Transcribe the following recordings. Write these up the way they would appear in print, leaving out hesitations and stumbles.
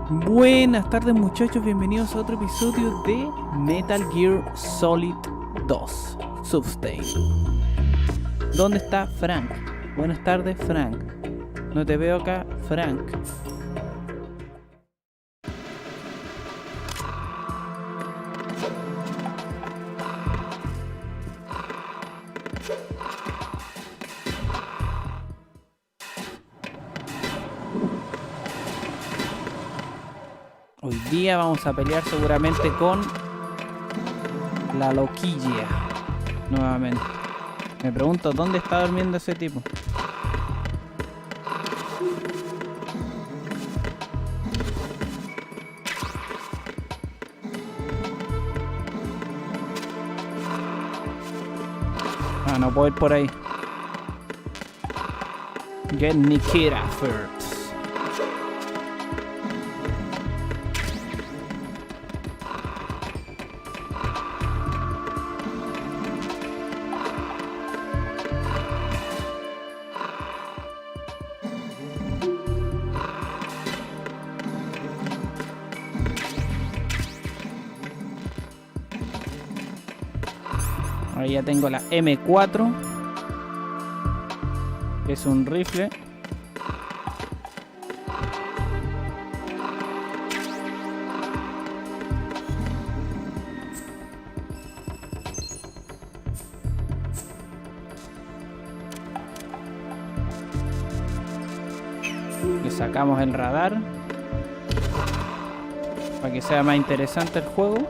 Buenas tardes muchachos, bienvenidos a otro episodio de Metal Gear Solid 2 Sustain. ¿Dónde está Frank? Buenas tardes, Frank. No te veo acá, Frank. Hoy día vamos a pelear seguramente con la loquilla nuevamente. Me pregunto dónde está durmiendo ese tipo. Ah, no puedo ir por ahí. Get Nikita first. Ahí ya tengo la M4, que es un rifle. Le sacamos el radar para que sea más interesante el juego.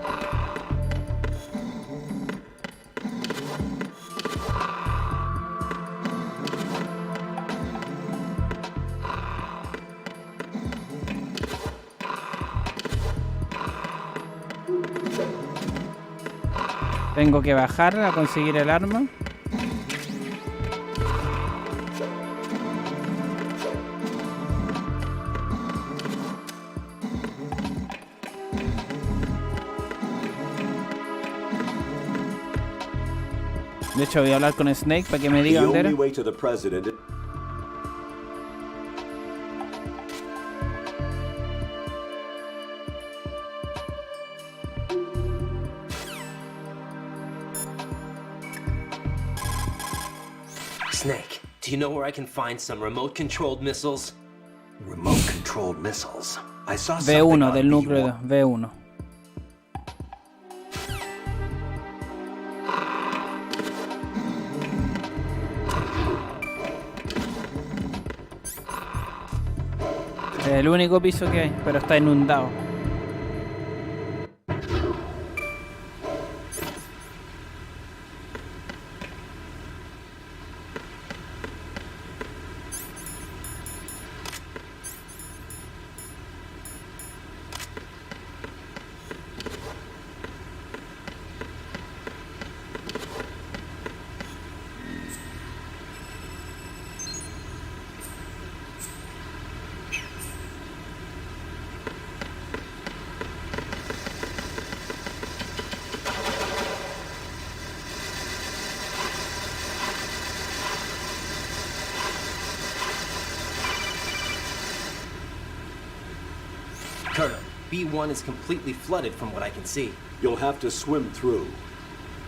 Tengo que bajar a conseguir el arma. De hecho voy a hablar con Snake para que me diga dónde era. Snake, do you know where I can find some remote-controlled missiles? Remote-controlled missiles. I saw something V1 on del núcleo B1. V1. Es el único piso que hay, pero está inundado. Colonel, B1 is completely flooded from what I can see. You'll have to swim through.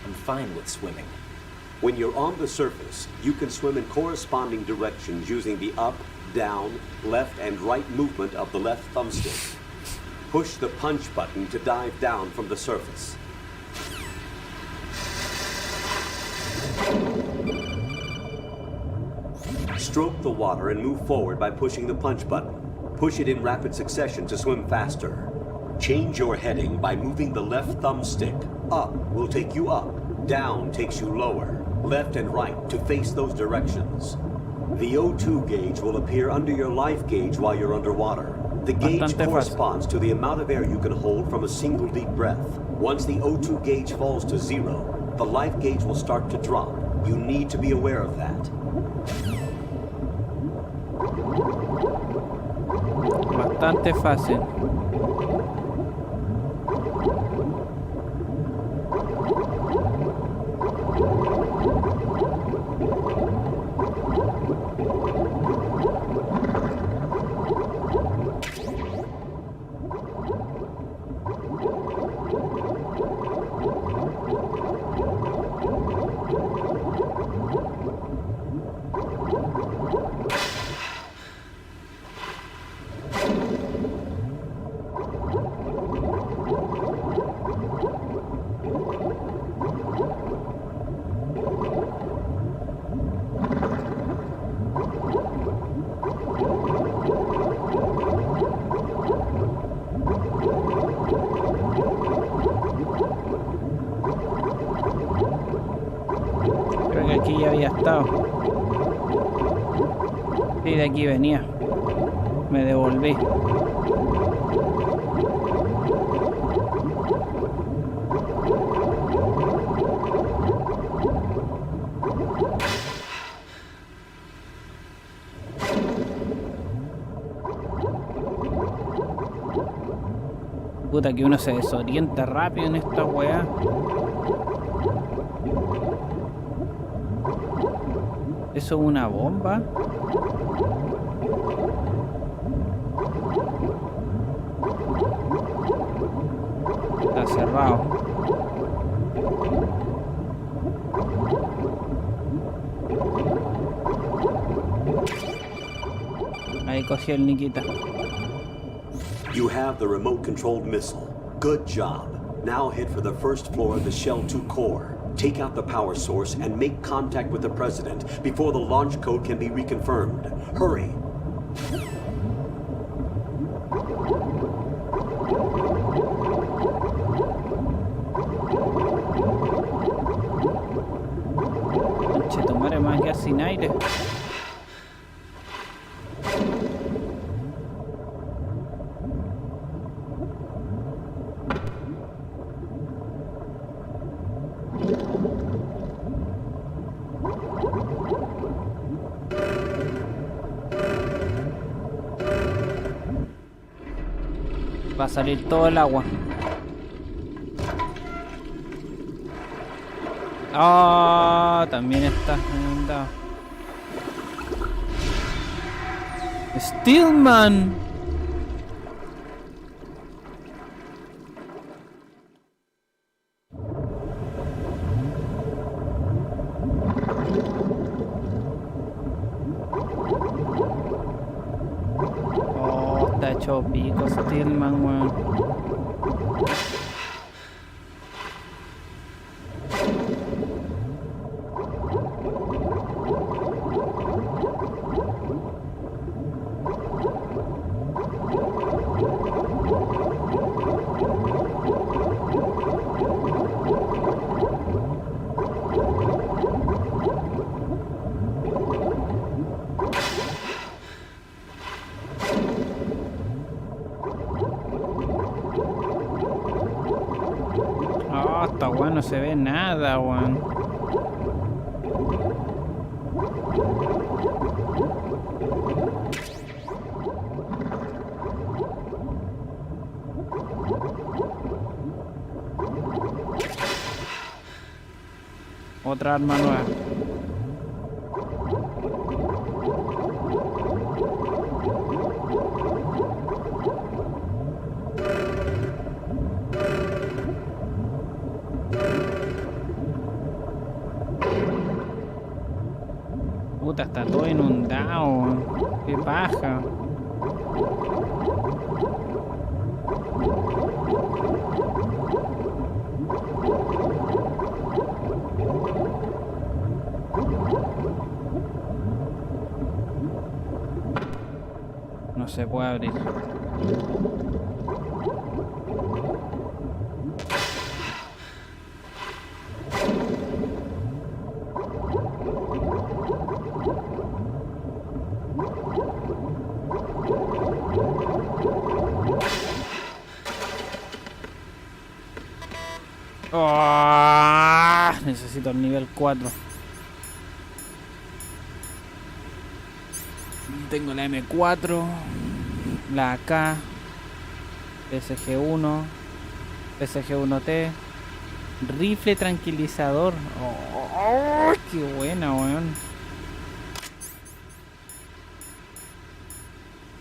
I'm fine with swimming. When you're on the surface, you can swim in corresponding directions using the up, down, left, and right movement of the left thumbstick. Push the punch button to dive down from the surface. Stroke the water and move forward by pushing the punch button. Push it in rapid succession to swim faster. Change your heading by moving the left thumbstick. Up will take you up, down takes you lower, left and right to face those directions. The O2 gauge will appear under your life gauge while you're underwater. The gauge corresponds to the amount of air you can hold from a single deep breath. Once the O2 gauge falls to zero, the life gauge will start to drop. You need to be aware of that. Bastante fácil. costado. Sí, de aquí venía. Me devolví. Puta que uno se desorienta rápido en esta weá. ¿Eso es una bomba? Está cerrado. Ahí cogí el Nikita. You have the remote-controlled missile. Good job. Now head for the first floor of the Shell 2 core. Take out the power source and make contact with the President before the launch code can be reconfirmed. Hurry! Che, tu madre, me voy a quedar sin aire. Va a salir todo el agua. Ah, también está inundado. Steelman. Oh, está hecho pico Steelman, weón. Oh, esta weón no se ve nada, weón. Otra arma nueva. Puta, está todo inundado. Qué paja. No se puede abrir. Oh, necesito el nivel 4. Tengo la M4, la AK, PSG-1, PSG-1T, rifle tranquilizador. Oh, qué buena, weón.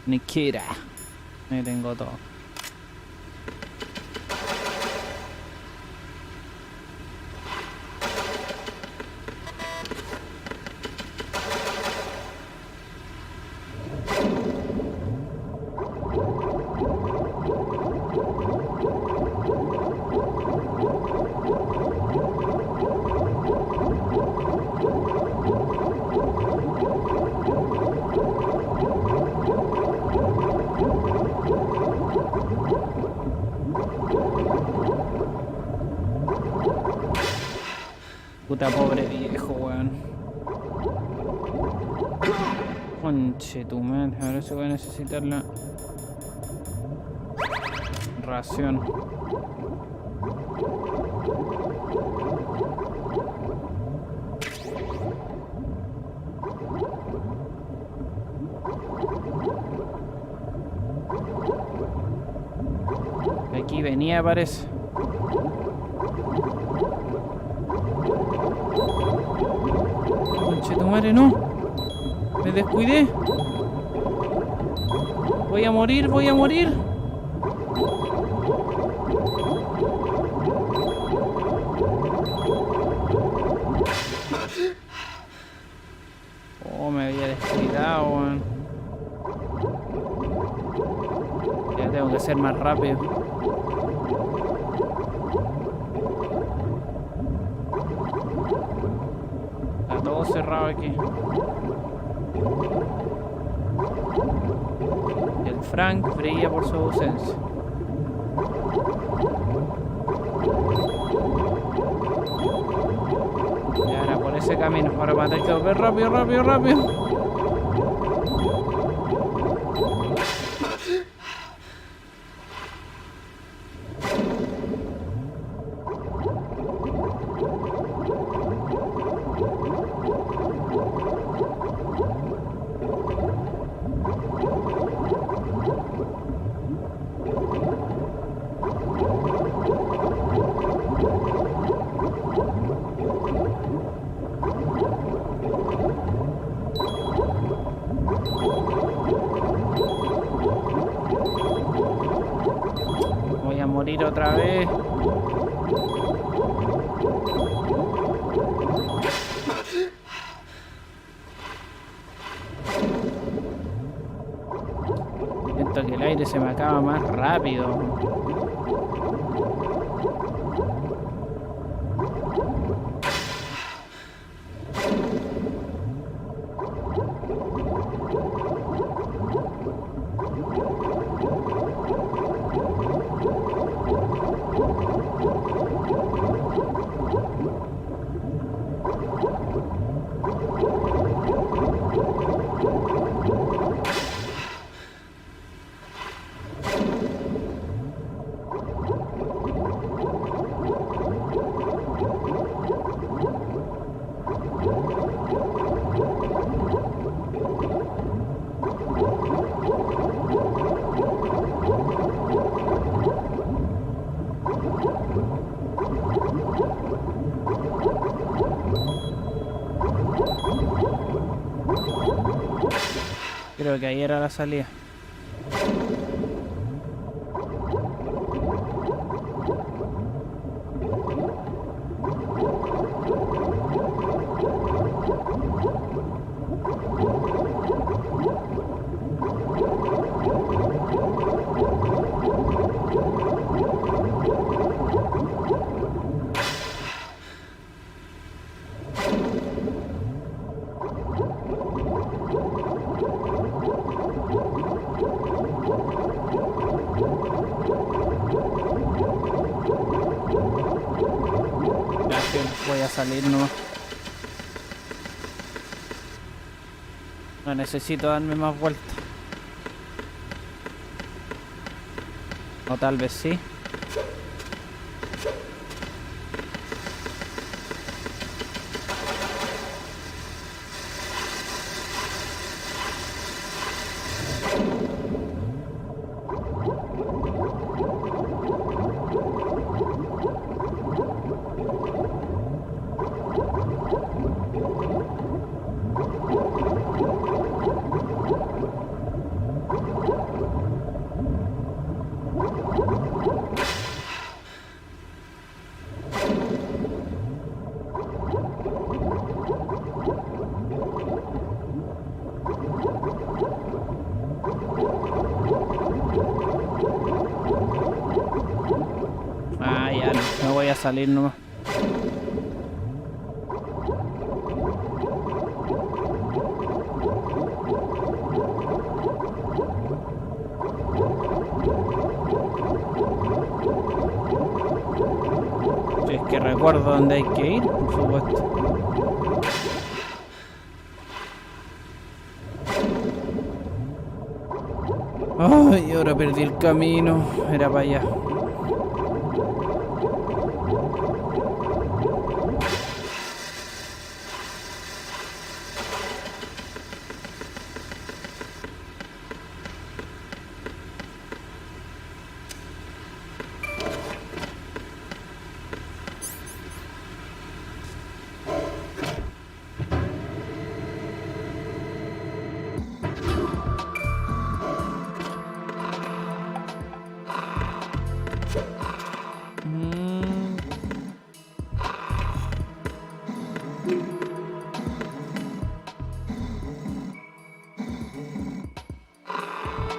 Nikita. Me tengo todo. Puta pobre viejo, weón. Conchetumal, ahora se va a necesitar la ración. Aquí venía, parece. Conchetumare, no. Me descuidé. Voy a morir, voy a morir. Oh, me había descuidado, weón. Ya tengo que ser más rápido. Está todo cerrado aquí. El Frank brilla por su ausencia. Y ahora por ese camino, ahora va a tener que volver rápido, rápido, rápido. Voy a morir otra vez. Siento que el aire se me acaba más rápido. Creo que ahí era la salida. Voy a salir nomás. No necesito darme más vueltas. O tal vez sí. Ah, ya no voy a salir nomás. Si es que recuerdo dónde hay que ir, por supuesto. Ay, ahora perdí el camino. Era para allá.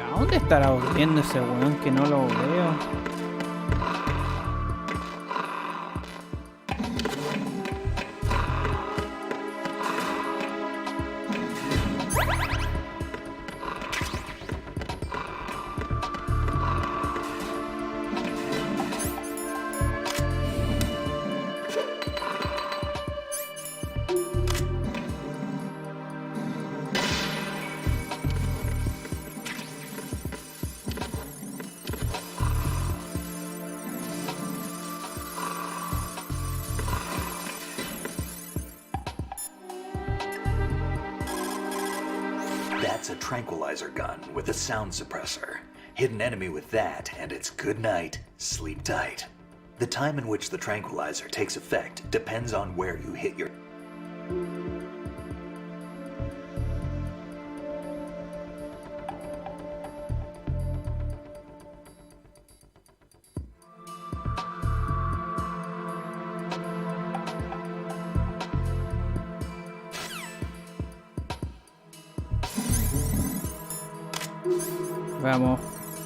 ¿A dónde estará volviendo ese weón que no lo veo? That's a tranquilizer gun with a sound suppressor. Hit an enemy with that, and it's good night, sleep tight. The time in which the tranquilizer takes effect depends on where you hit your...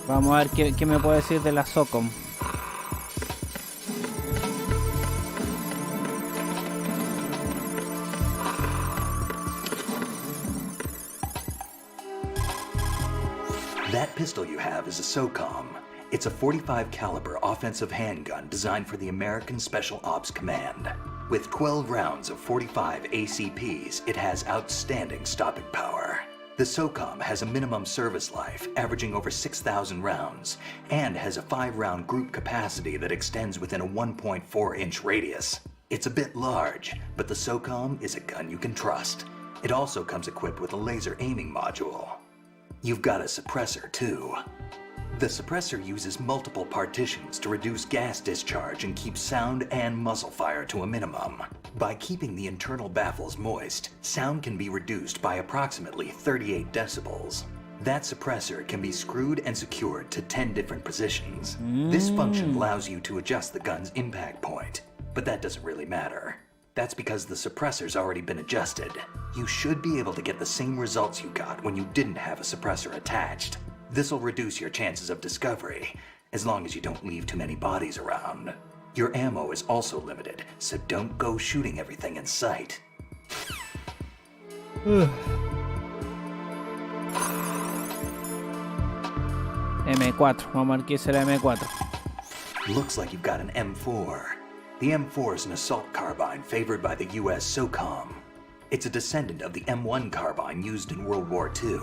Vamos a ver qué me puede decir de la SOCOM. That pistol you have is a SOCOM. It's a .45 caliber offensive handgun designed for the American Special Ops Command. With 12 rounds of .45 ACPs, it has outstanding stopping power. The SOCOM has a minimum service life, averaging over 6,000 rounds, and has a 5-round group capacity that extends within a 1.4-inch radius. It's a bit large, but the SOCOM is a gun you can trust. It also comes equipped with a laser aiming module. You've got a suppressor, too. The suppressor uses multiple partitions to reduce gas discharge and keep sound and muzzle fire to a minimum. By keeping the internal baffles moist, sound can be reduced by approximately 38 decibels. That suppressor can be screwed and secured to 10 different positions. This function allows you to adjust the gun's impact point, but that doesn't really matter. That's because the suppressor's already been adjusted. You should be able to get the same results you got when you didn't have a suppressor attached. This'll reduce your chances of discovery, as long as you don't leave too many bodies around. Your ammo is also limited, so don't go shooting everything in sight. M4, vamos a ver qué será M4. Looks like you've got an M4. The M4 is an assault carbine favored by the US SOCOM. It's a descendant of the M1 carbine used in World War II.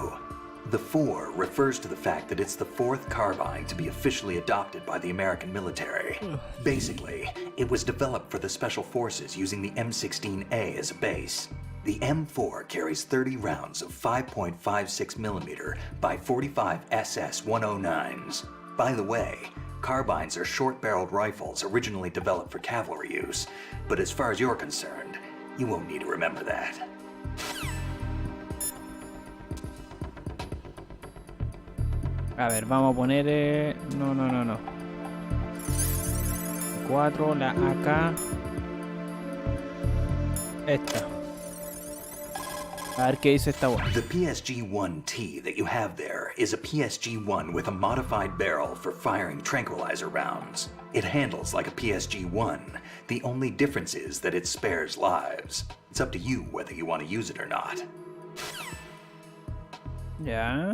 The 4 refers to the fact that it's the 4th carbine to be officially adopted by the American military. Basically, it was developed for the Special Forces using the M16A as a base. The M4 carries 30 rounds of 5.56mm by .45 SS 109s. By the way, carbines are short-barreled rifles originally developed for cavalry use, but as far as you're concerned, you won't need to remember that. A ver, vamos a poner... No. 4, la AK. Esta. A ver qué dice esta buena. The PSG-1T that you have there is a PSG-1 with a modified barrel for firing tranquilizer rounds. It handles like a PSG-1. The only difference is that it spares lives. It's up to you whether you want to use it or not. Ya.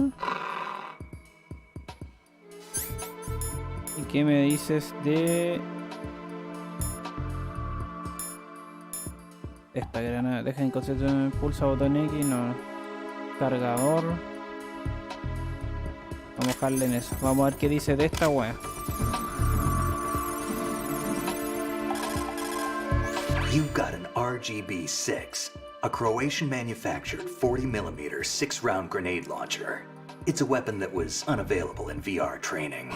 ¿Y qué me dices de esta granada? Deja inconsciente, pulsa botón X, no. Cargador. Vamos a dejarle en eso. Vamos a ver qué dice de esta wea. You've got an RGB-6, a Croatian-manufactured 40mm 6-round grenade launcher. It's a weapon that was unavailable in VR training.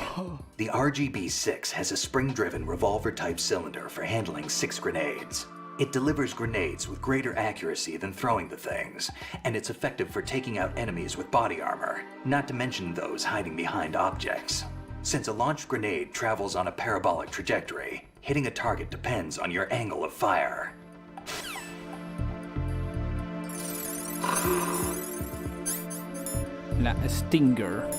The RGB-6 has a spring-driven revolver-type cylinder for handling 6 grenades. It delivers grenades with greater accuracy than throwing the things, and it's effective for taking out enemies with body armor, not to mention those hiding behind objects. Since a launched grenade travels on a parabolic trajectory, hitting a target depends on your angle of fire. La Stinger.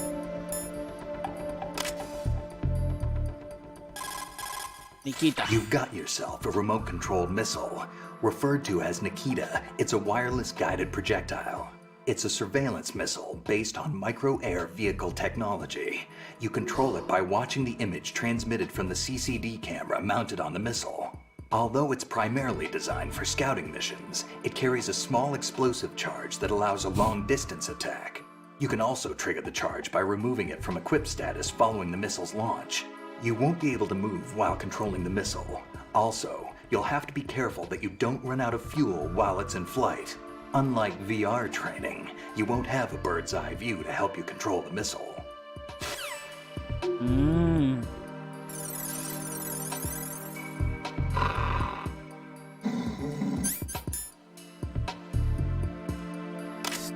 Nikita. You've got yourself a remote-controlled missile. Referred to as Nikita, it's a wireless guided projectile. It's a surveillance missile based on micro-air vehicle technology. You control it by watching the image transmitted from the CCD camera mounted on the missile. Although it's primarily designed for scouting missions, it carries a small explosive charge that allows a long-distance attack. You can also trigger the charge by removing it from equip status following the missile's launch. You won't be able to move while controlling the missile. Also, you'll have to be careful that you don't run out of fuel while it's in flight. Unlike VR training, you won't have a bird's eye view to help you control the missile.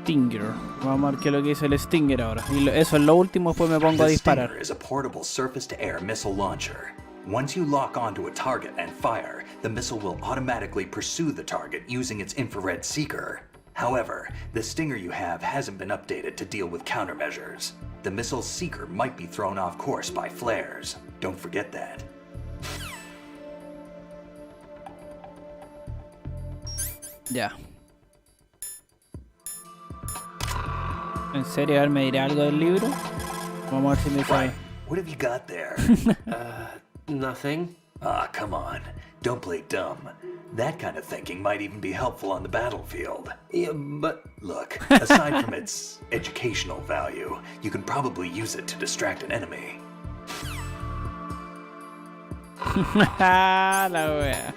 Stinger. Vamos a ver qué es lo que dice el Stinger ahora. Y eso es lo último, después me pongo a The disparar. Stinger is a portable surface-to-air missile launcher. Once you lock onto a target and fire, the missile will automatically pursue the target using its infrared seeker. However, the Stinger you have hasn't been updated to deal with countermeasures. The missile's seeker might be thrown off course by flares. Don't forget that. Ya. ¿En serio? A ver, ¿me dirá algo del libro? Vamos a ver si me sabe. What have you got there? Nothing. Ah, come on. Don't play dumb. That kind of thinking might even be helpful on the battlefield. Yeah, but Look, aside from its educational value, you can probably use it to distract an enemy. La wea.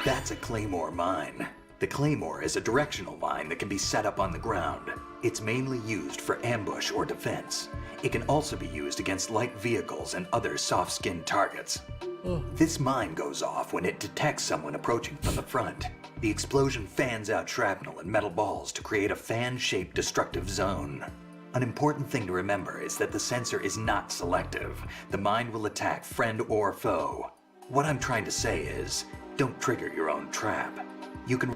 That's a claymore mine. The claymore is a directional mine that can be set up on the ground. It's mainly used for ambush or defense. It can also be used against light vehicles and other soft-skinned targets. This mine goes off when it detects someone approaching from the front. The explosion fans out shrapnel and metal balls to create a fan-shaped destructive zone. An important thing to remember is that the sensor is not selective. The mine will attack friend or foe. What I'm trying to say is, don't trigger your own trap. You can...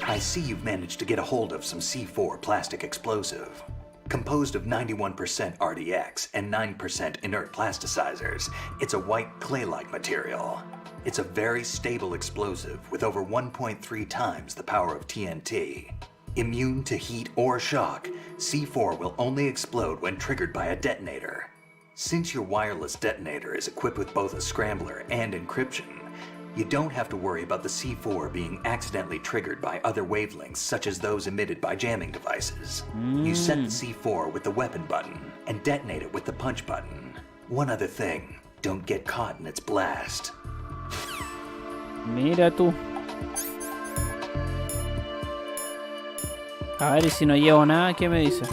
I see you've managed to get a hold of some C4 plastic explosive. Composed of 91% RDX and 9% inert plasticizers, it's a white clay-like material. It's a very stable explosive with over 1.3 times the power of TNT. Immune to heat or shock, C4 will only explode when triggered by a detonator. Since your wireless detonator is equipped with both a scrambler and encryption, you don't have to worry about the C4 being accidentally triggered by other wavelengths such as those emitted by jamming devices. You set the C4 with the weapon button and detonate it with the punch button. One other thing, don't get caught in its blast. Mira tú. A ver, y si no llevo nada, ¿qué me dice?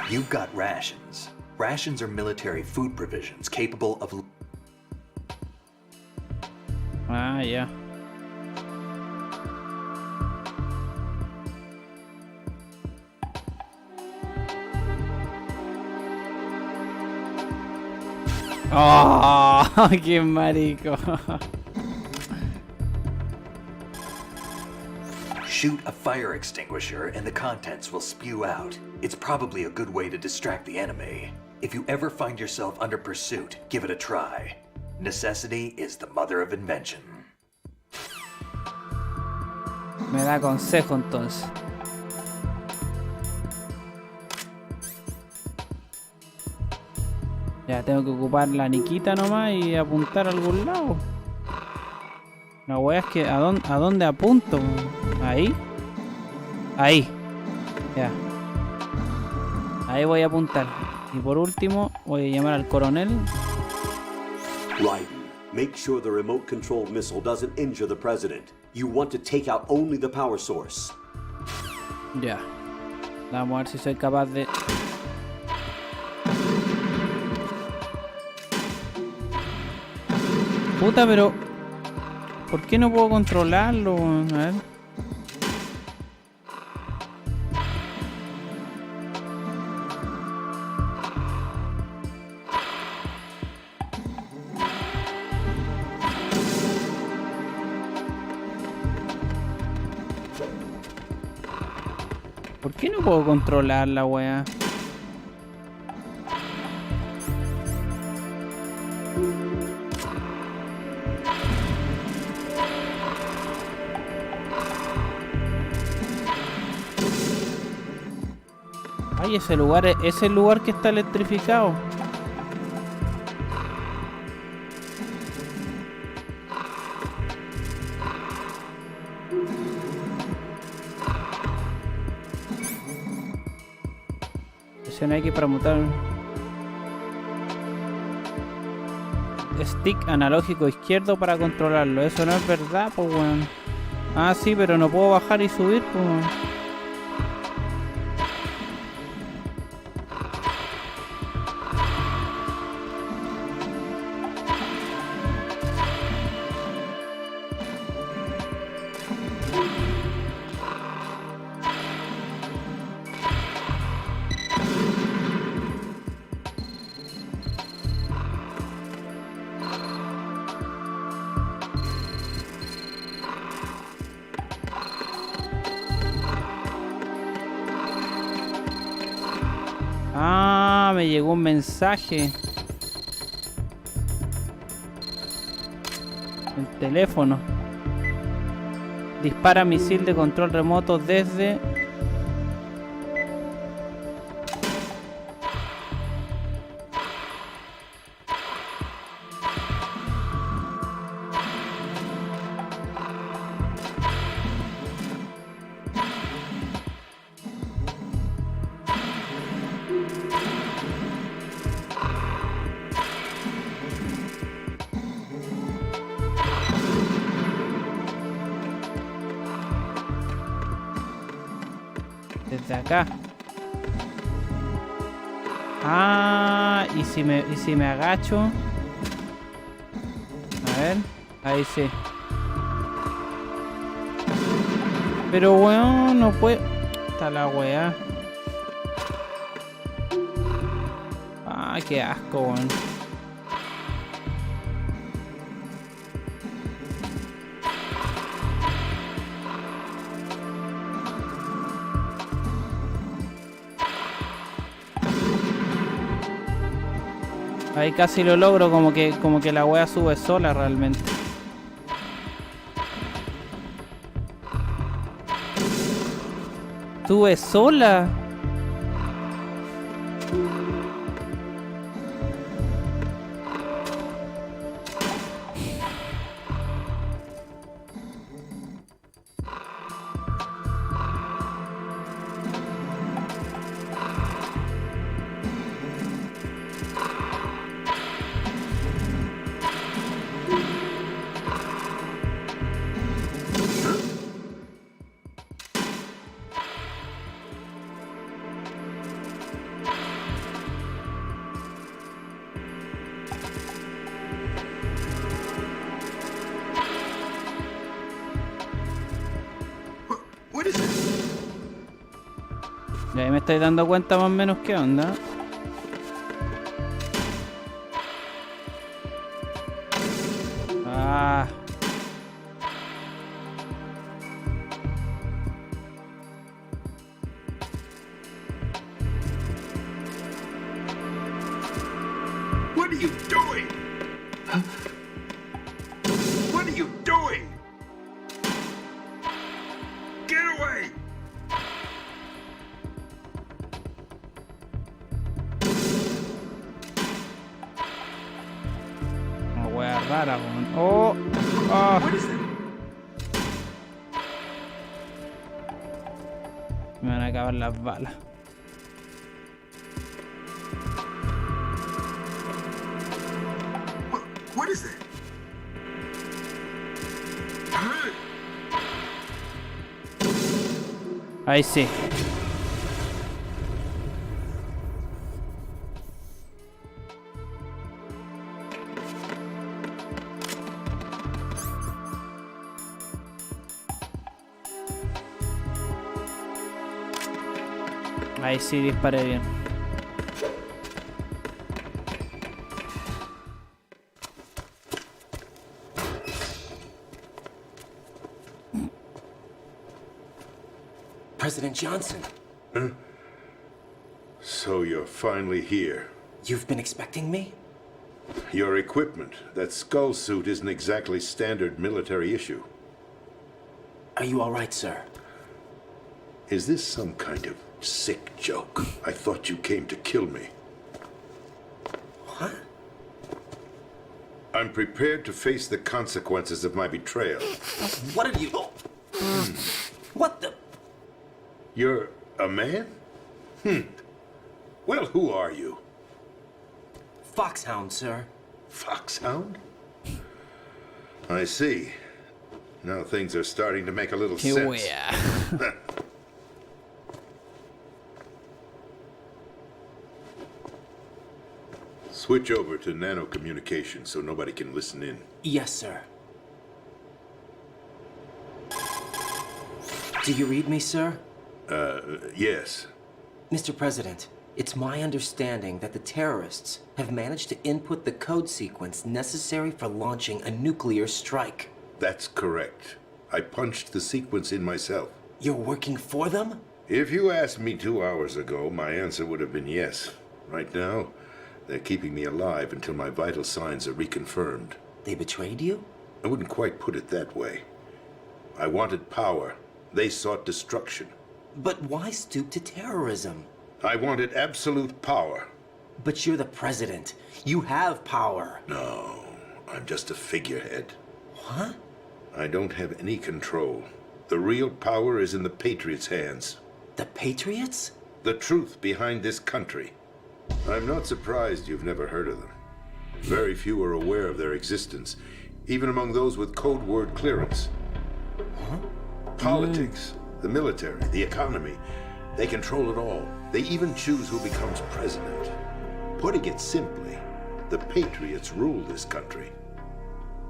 You've got rations. Rations are military food provisions capable of... Ah, ya. ¡Oh! ¡Qué marico! Shoot a fire extinguisher and the contents will spew out. It's probably a good way to distract the enemy. If you ever find yourself under pursuit, give it a try. Necessity is the mother of invention. Me da consejo entonces. Ya, tengo que ocupar la niquita nomás y apuntar a algún lado. La wea es que ¿a dónde apunto? ¿Ahí? Ahí. Ya. Ahí voy a apuntar. Y por último, voy a llamar al coronel. Raiden, make sure the remote-controlled missile doesn't injure the president. You want to take out only the power source. Ya. Vamos a ver si soy capaz de... Puta, pero... ¿por qué no puedo controlarlo? A ver. ¿Por qué no puedo controlar la wea? Ay, ese lugar es el lugar que está electrificado. Presiona X para mutar. Stick analógico izquierdo para controlarlo. Eso no es verdad, pues weón. Ah, sí, pero no puedo bajar y subir, pues weón. Ah, me llegó un mensaje. El teléfono. Dispara misil de control remoto desde... desde acá. Ah, y si me agacho. A ver, ahí sí. Pero weón, no puede. Está la weá. Ah, qué asco, weón. Ahí casi lo logro, como que la wea sube sola realmente. Sube sola. Y ahí me estáis dando cuenta más o menos qué onda. Ah. What are you doing? What are you doing? Get away! balas, weón. Oh, ah. What is that? Me van a acabar las balas. What is that? Huh? Ahí sí. Ahí sí disparé bien. President Johnson, So you're finally here. you've been expecting me? Your equipment, that skull suit isn't exactly standard military issue. Are you all right, sir? Is this some kind of sick joke? I thought you came to kill me. What? I'm prepared to face the consequences of my betrayal. What have you... What the... You're a man? Well, who are you? Foxhound, sir. Foxhound? I see. Now things are starting to make a little Qué sense. wea. Switch over to nanocommunication so nobody can listen in. Yes, sir. Do you read me, sir? Yes. Mr. President, it's my understanding that the terrorists have managed to input the code sequence necessary for launching a nuclear strike. That's correct. I punched the sequence in myself. You're working for them? If you asked me 2 hours ago, my answer would have been yes. Right now, they're keeping me alive until my vital signs are reconfirmed. They betrayed you? I wouldn't quite put it that way. I wanted power. They sought destruction. But why stoop to terrorism? I wanted absolute power. But you're the president. You have power. No, I'm just a figurehead. What? I don't have any control. The real power is in the Patriots' hands. The Patriots? The truth behind this country. I'm not surprised you've never heard of them. Very few are aware of their existence, even among those with code word clearance. Huh? Politics, the military, the economy, they control it all. They even choose who becomes president. Putting it simply, the Patriots rule this country.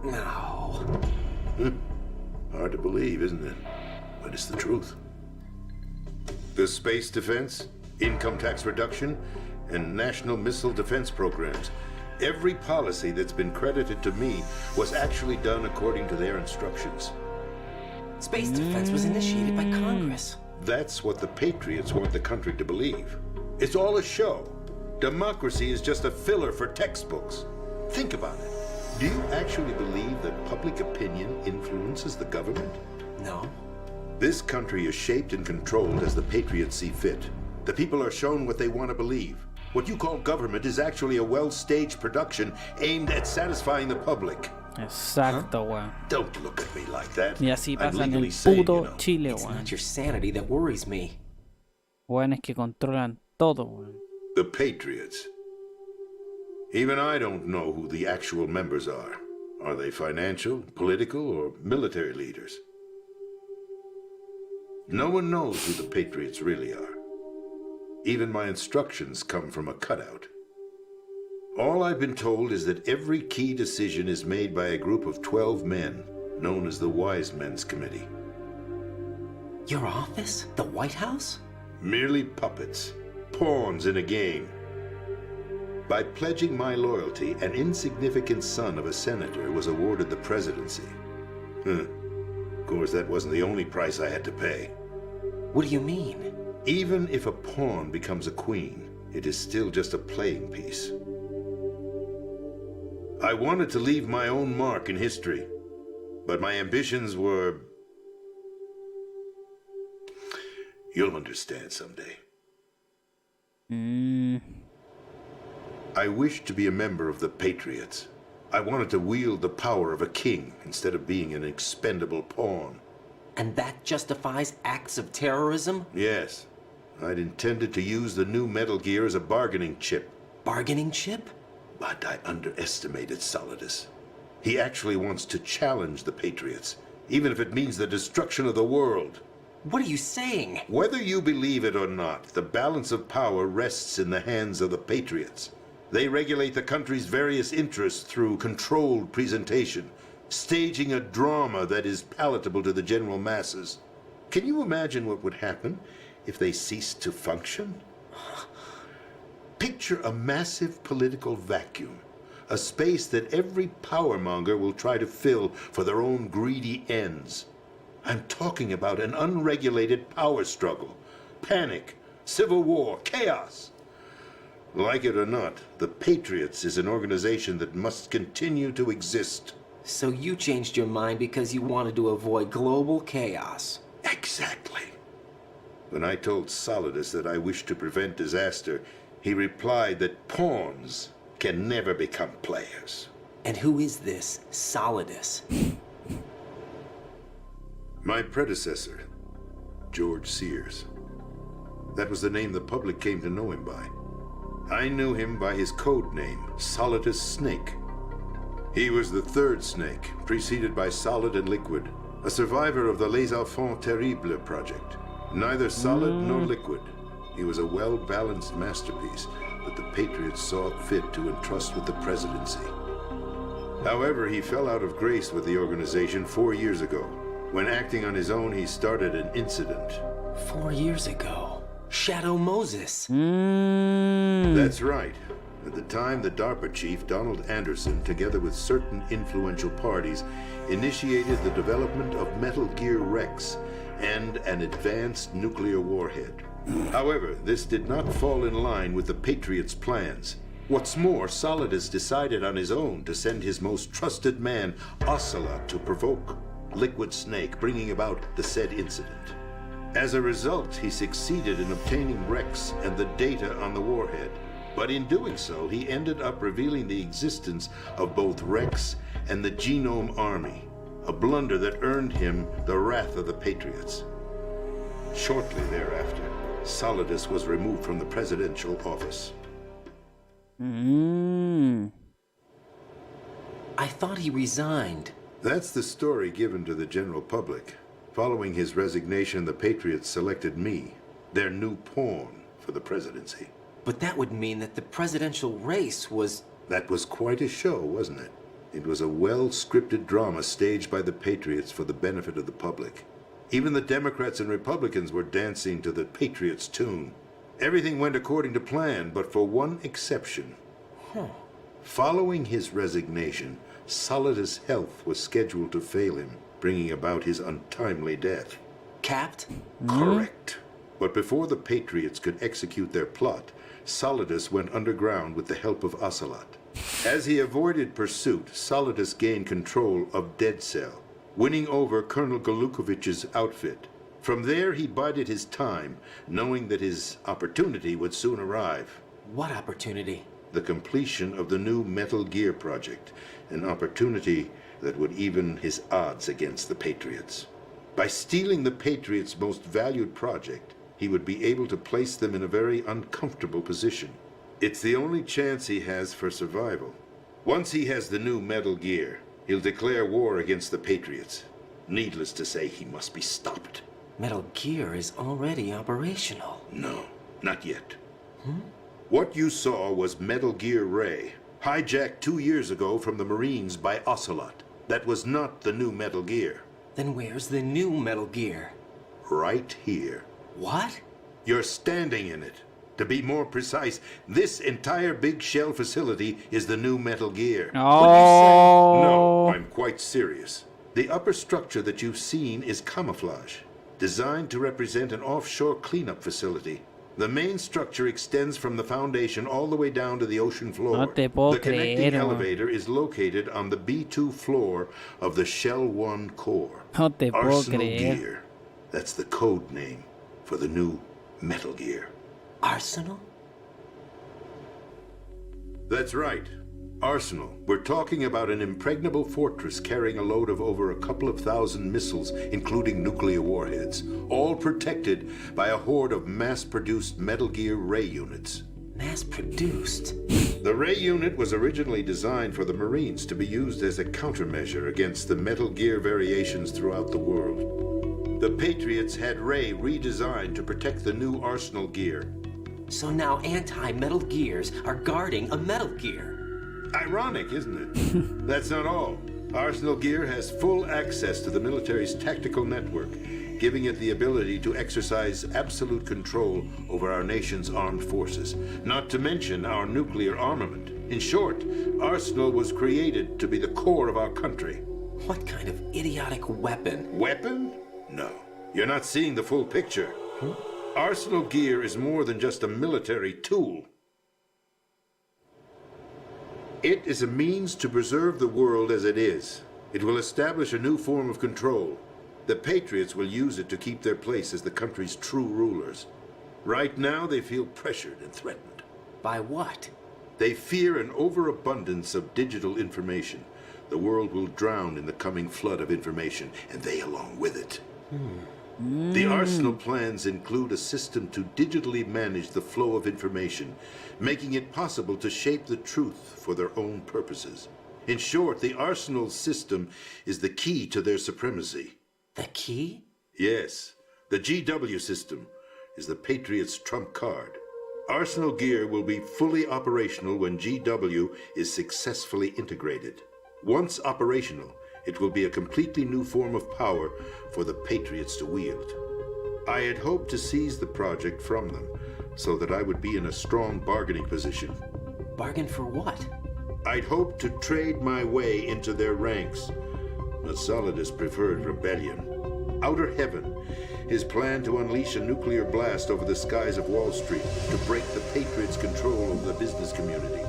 No. Hard to believe, isn't it? But it's the truth. The space defense, income tax reduction, and national missile defense programs. Every policy that's been credited to me was actually done according to their instructions. Space defense was initiated by Congress. That's what the Patriots want the country to believe. It's all a show. Democracy is just a filler for textbooks. Think about it. Do you actually believe that public opinion influences the government? No. This country is shaped and controlled as the Patriots see fit. The people are shown what they want to believe. What you call government is actually a well-staged production aimed at satisfying the public. Exacto, weón. Don't look at me like that. Y así I'm pasa en legally el sane, puto you know. Chile, It's weón. not your sanity that worries me. Weones que controlan todo, weón. The Patriots. Even I don't know who the actual members are. Are they financial, political, or military leaders? No one knows who the Patriots really are. Even my instructions come from a cutout. All I've been told is that every key decision is made by a group of 12 men, known as the Wise Men's Committee. Your office? The White House? Merely puppets, pawns in a game. By pledging my loyalty, an insignificant son of a senator was awarded the presidency. Of course, that wasn't the only price I had to pay. What do you mean? Even if a pawn becomes a queen, it is still just a playing piece. I wanted to leave my own mark in history, but my ambitions were... You'll understand someday. I wished to be a member of the Patriots. I wanted to wield the power of a king instead of being an expendable pawn. And that justifies acts of terrorism? Yes, I'd intended to use the new Metal Gear as a bargaining chip. Bargaining chip? But I underestimated Solidus. He actually wants to challenge the Patriots, even if it means the destruction of the world. What are you saying? Whether you believe it or not, the balance of power rests in the hands of the Patriots. They regulate the country's various interests through controlled presentation, staging a drama that is palatable to the general masses. Can you imagine what would happen if they ceased to function? Picture a massive political vacuum, a space that every powermonger will try to fill for their own greedy ends. I'm talking about an unregulated power struggle, panic, civil war, chaos. Like it or not, the Patriots is an organization that must continue to exist. So you changed your mind because you wanted to avoid global chaos. Exactly. When I told Solidus that I wished to prevent disaster, he replied that pawns can never become players. And who is this Solidus? My predecessor, George Sears. That was the name the public came to know him by. I knew him by his code name, Solidus Snake. He was the third Snake, preceded by Solid and Liquid, a survivor of the Les Enfants Terribles project. Neither solid nor liquid. He was a well-balanced masterpiece that the Patriots saw fit to entrust with the presidency. However, he fell out of grace with the organization 4 years ago. When acting on his own, he started an incident. 4 years ago. Shadow Moses. That's right. At the time, the DARPA chief, Donald Anderson, together with certain influential parties, initiated the development of Metal Gear Rex and an advanced nuclear warhead. However, this did not fall in line with the Patriots' plans. What's more, Solidus decided on his own to send his most trusted man, Ocelot, to provoke Liquid Snake, bringing about the said incident. As a result, he succeeded in obtaining Rex and the data on the warhead. But in doing so, he ended up revealing the existence of both Rex and the Genome Army, a blunder that earned him the wrath of the Patriots. Shortly thereafter, Solidus was removed from the presidential office. I thought he resigned. That's the story given to the general public. Following his resignation, the Patriots selected me, their new pawn, for the presidency. But that would mean that the presidential race was... That was quite a show, wasn't it? It was a well-scripted drama staged by the Patriots for the benefit of the public. Even the Democrats and Republicans were dancing to the Patriots' tune. Everything went according to plan, but for one exception. Following his resignation, Solidus' health was scheduled to fail him, bringing about his untimely death. Capped? Correct. But before the Patriots could execute their plot, Solidus went underground with the help of Ocelot. As he avoided pursuit, Solidus gained control of Dead Cell, winning over Colonel Golukovich's outfit. From there, he bided his time, knowing that his opportunity would soon arrive. What opportunity? The completion of the new Metal Gear project, an opportunity that would even his odds against the Patriots. By stealing the Patriots' most valued project, he would be able to place them in a very uncomfortable position. It's the only chance he has for survival. Once he has the new Metal Gear, he'll declare war against the Patriots. Needless to say, he must be stopped. Metal Gear is already operational. No, not yet. What you saw was Metal Gear Ray, hijacked 2 years ago from the Marines by Ocelot. That was not the new Metal Gear. Then where's the new Metal Gear? Right here. What? You're standing in it. To be more precise, this entire big shell facility is the new Metal Gear. No, I'm quite serious. The upper structure that you've seen is camouflage, designed to represent an offshore cleanup facility. The main structure extends from the foundation all the way down to the ocean floor. No te puedo The connecting creer, man. elevator is located on the B2 floor of the Shell 1 core. No te puedo Arsenal creer. Gear. That's the code name for the new Metal Gear. Arsenal? That's right. Arsenal, we're talking about an impregnable fortress carrying a load of over a couple of thousand missiles, including nuclear warheads, all protected by a horde of mass-produced Metal Gear Ray units. Mass-produced? The Ray unit was originally designed for the Marines to be used as a countermeasure against the Metal Gear variations throughout the world. The Patriots had Ray redesigned to protect the new Arsenal gear. So now anti-Metal Gears are guarding a Metal Gear. Ironic, isn't it? That's not all. Arsenal Gear has full access to the military's tactical network, giving it the ability to exercise absolute control over our nation's armed forces, not to mention our nuclear armament. In short, Arsenal was created to be the core of our country. What kind of idiotic weapon? Weapon? No. You're not seeing the full picture. Arsenal Gear is more than just a military tool. It is a means to preserve the world as it is. It will establish a new form of control. The Patriots will use it to keep their place as the country's true rulers. Right now, they feel pressured and threatened. By what? They fear an overabundance of digital information. The world will drown in the coming flood of information, and they along with it. The Arsenal plans include a system to digitally manage the flow of information, making it possible to shape the truth for their own purposes. In short, the Arsenal system is the key to their supremacy. The key? Yes, the GW system is the Patriots' trump card. Arsenal Gear will be fully operational when GW is successfully integrated. Once operational, it will be a completely new form of power for the Patriots to wield. I had hoped to seize the project from them, so that I would be in a strong bargaining position. Bargain for what? I'd hoped to trade my way into their ranks. But Solidus preferred rebellion. Outer Heaven, his plan to unleash a nuclear blast over the skies of Wall Street to break the Patriots' control over the business community,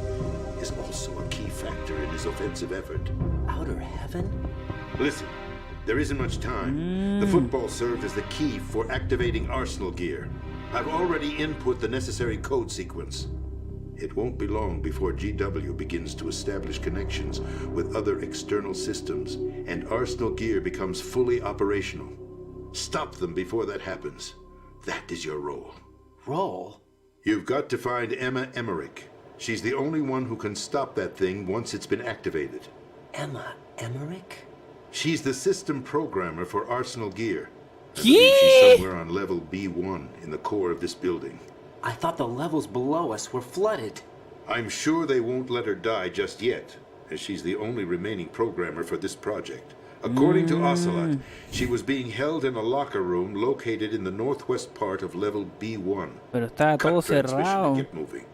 is also a key factor in his offensive effort. Outer Heaven? Listen, there isn't much time. The football served as the key for activating Arsenal Gear. I've already input the necessary code sequence. It won't be long before GW begins to establish connections with other external systems, and Arsenal Gear becomes fully operational. Stop them before that happens. That is your role. Role? You've got to find Emma Emmerich. She's the only one who can stop that thing once it's been activated. Emma Emmerich? She's the system programmer for Arsenal Gear. I Yeah. believe she's somewhere on level B1 in the core of this building. I thought the levels below us were flooded. I'm sure they won't let her die just yet, as she's the only remaining programmer for this project. According to Ocelot, she was being held in a locker room located in the northwest part of level B1. Pero está todo Cut transmission cerrado. and get moving.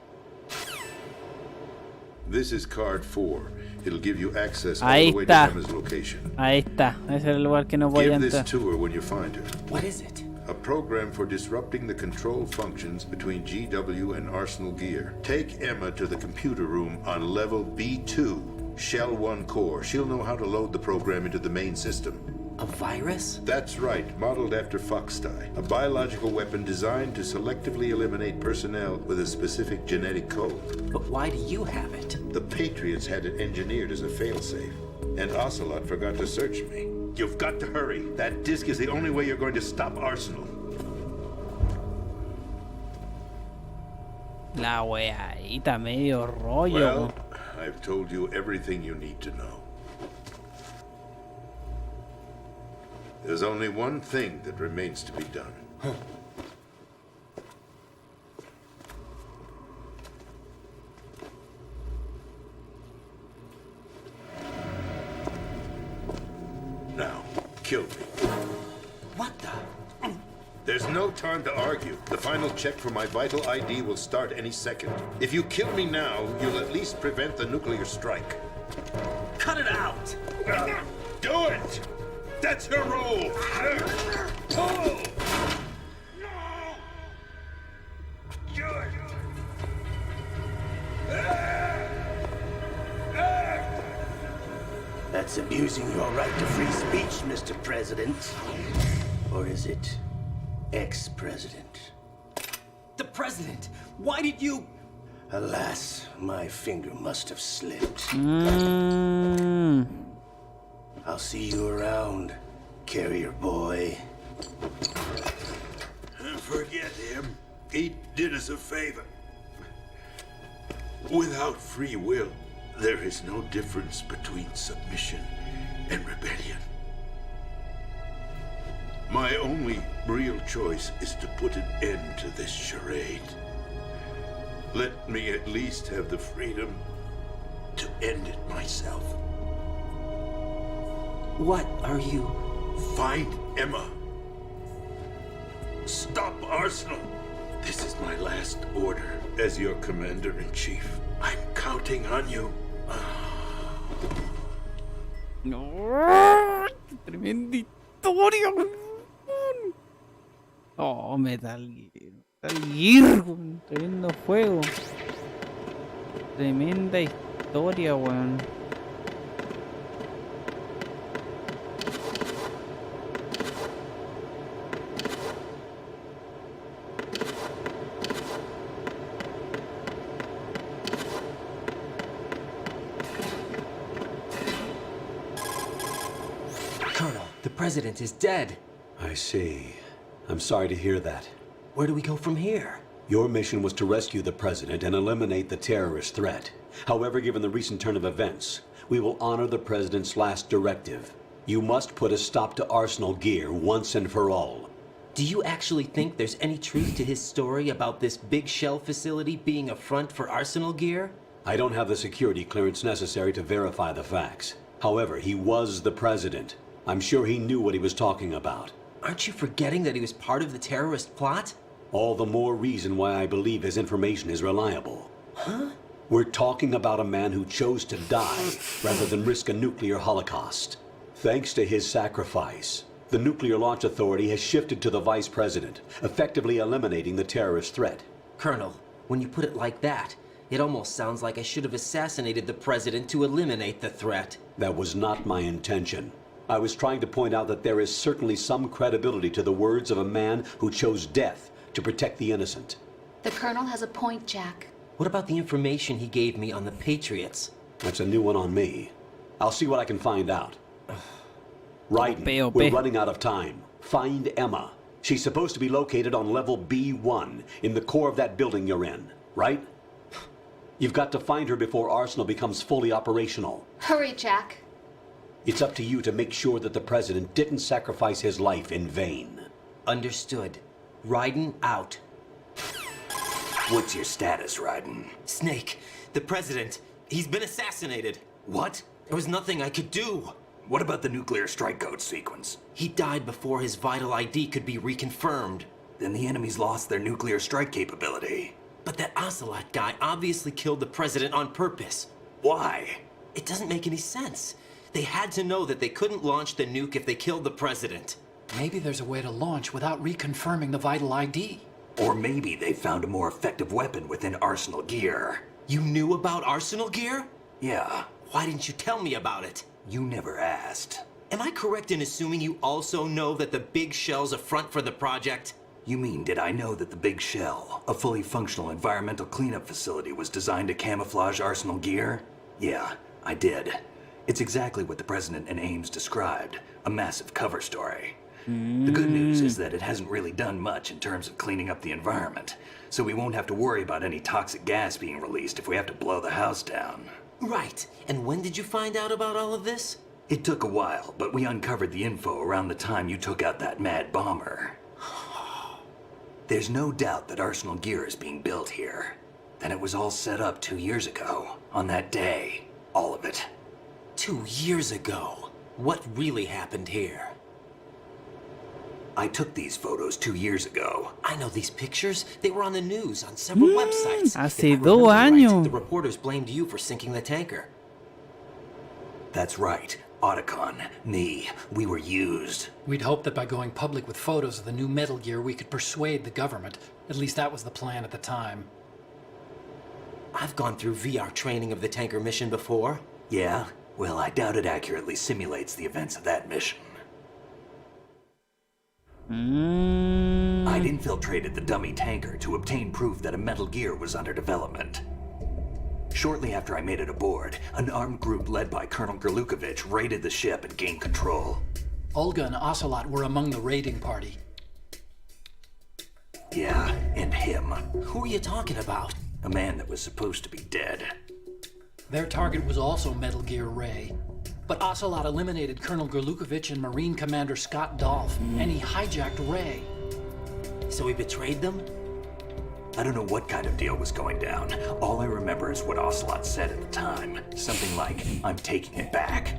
This is card 4. It'll give you access all Ahí the way to está. Emma's location. Ahí está. Ese es el lugar que no voy a Give this entrar. to her when you find her. What is it? A program for disrupting the control functions between GW and Arsenal Gear. Take Emma to the computer room on level B2, Shell 1 core. She'll know how to load the program into the main system. A virus? That's right, modeled after Foxdie, a biological weapon designed to selectively eliminate personnel with a specific genetic code. But why do you have it? The Patriots had it engineered as a failsafe, and Ocelot forgot to search me. You've got to hurry. That disk is the only way you're going to stop Arsenal. La weadita medio rollo. Well, I've told you everything you need to know. There's only one thing that remains to be done. Now, kill me. What the? There's no time to argue. The final check for my vital ID will start any second. If you kill me now, you'll at least prevent the nuclear strike. Cut it out! Do it! That's your role! Pull! That's abusing your right to free speech, Mr. President. Or is it ex-president? The president! Why did you... Alas, my finger must have slipped. I'll see you around, carrier boy. Forget him. He did us a favor. Without free will, there is no difference between submission and rebellion. My only real choice is to put an end to this charade. Let me at least have the freedom to end it myself. What are you? Find Emma. Stop Arsenal. This is my last order as your commander-in-chief. I'm counting on you. No, tremenda historia, weón. Oh, Metal Gear. Metal Gear, weón. Tremendo juego. Tremenda historia, weón. Colonel, the president is dead. I see. I'm sorry to hear that. Where do we go from here? Your mission was to rescue the president and eliminate the terrorist threat. However, given the recent turn of events, we will honor the president's last directive. You must put a stop to Arsenal Gear once and for all. Do you actually think there's any truth to his story about this big shell facility being a front for Arsenal Gear? I don't have the security clearance necessary to verify the facts. However, he was the president. I'm sure he knew what he was talking about. Aren't you forgetting that he was part of the terrorist plot? All the more reason why I believe his information is reliable. Huh? We're talking about a man who chose to die rather than risk a nuclear holocaust. Thanks to his sacrifice, the Nuclear Launch Authority has shifted to the vice president, effectively eliminating the terrorist threat. Colonel, when you put it like that, it almost sounds like I should have assassinated the president to eliminate the threat. That was not my intention. I was trying to point out that there is certainly some credibility to the words of a man who chose death to protect the innocent. The Colonel has a point, Jack. What about the information he gave me on the Patriots? That's a new one on me. I'll see what I can find out. Raiden, OP. we're running out of time. Find Emma. She's supposed to be located on level B1, in the core of that building you're in, right? You've got to find her before Arsenal becomes fully operational. Hurry, Jack. It's up to you to make sure that the president didn't sacrifice his life in vain. Understood. Raiden out. What's your status, Raiden? Snake, the president, he's been assassinated. What? There was nothing I could do. What about the nuclear strike code sequence? He died before his vital ID could be reconfirmed. Then the enemy's lost their nuclear strike capability. But that Ocelot guy obviously killed the president on purpose. Why? It doesn't make any sense. They had to know that they couldn't launch the nuke if they killed the president. Maybe there's a way to launch without reconfirming the vital ID. Or maybe they found a more effective weapon within Arsenal Gear. You knew about Arsenal Gear? Yeah, Why didn't you tell me about it? you never asked. Am I correct in assuming you also know that the big shell's a front for the project? You mean, did I know that the Big Shell, a fully functional environmental cleanup facility, was designed to camouflage Arsenal Gear? Yeah, I did. It's exactly what the President and Ames described, a massive cover story. The good news is that it hasn't really done much in terms of cleaning up the environment, so we won't have to worry about any toxic gas being released if we have to blow the house down. Right. And when did you find out about all of this? It took a while, but we uncovered the info around the time you took out that mad bomber. There's no doubt that Arsenal Gear is being built here. Then it was all set up 2 years ago, on that day. All of it. 2 years ago. What really happened here? I took these photos 2 years ago. I know these pictures. They were on the news, on several websites. hace If I 2 remember right, años. the reporters blamed you for sinking the tanker. That's right. Otacon, me, we were used. We'd hoped that by going public with photos of the new Metal Gear, we could persuade the government. At least that was the plan at the time. I've gone through VR training of the tanker mission before. Yeah? Well, I doubt it accurately simulates the events of that mission. I'd infiltrated the dummy tanker to obtain proof that a Metal Gear was under development. Shortly after I made it aboard, an armed group led by Colonel Gerlukovich raided the ship and gained control. Olga and Ocelot were among the raiding party. Yeah, and him. Who are you talking about? A man that was supposed to be dead. Their target was also Metal Gear Ray. But Ocelot eliminated Colonel Gerlukovich and Marine Commander Scott Dolph, and he hijacked Ray. So he betrayed them? I don't know what kind of deal was going down. All I remember is what Ocelot said at the time. Something like, I'm taking it back.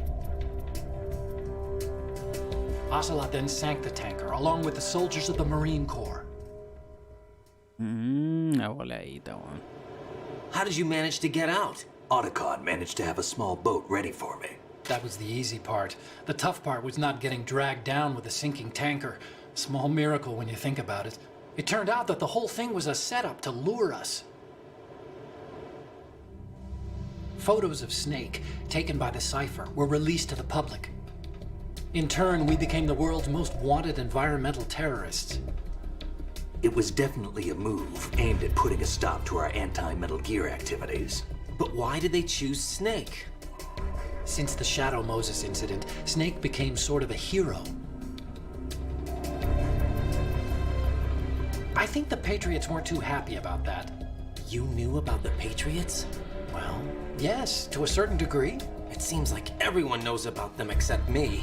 Ocelot then sank the tanker, along with the soldiers of the Marine Corps. Una voladita, weón. How did you manage to get out? Otacon managed to have a small boat ready for me. That was the easy part. The tough part was not getting dragged down with a sinking tanker. Small miracle when you think about it. It turned out that the whole thing was a setup to lure us. Photos of Snake, taken by the Cypher, were released to the public. In turn, we became the world's most wanted environmental terrorists. It was definitely a move aimed at putting a stop to our anti-Metal Gear activities. But why did they choose Snake? Since the Shadow Moses incident, Snake became sort of a hero. I think the Patriots weren't too happy about that. You knew about the Patriots? Well, yes, to a certain degree. It seems like everyone knows about them except me.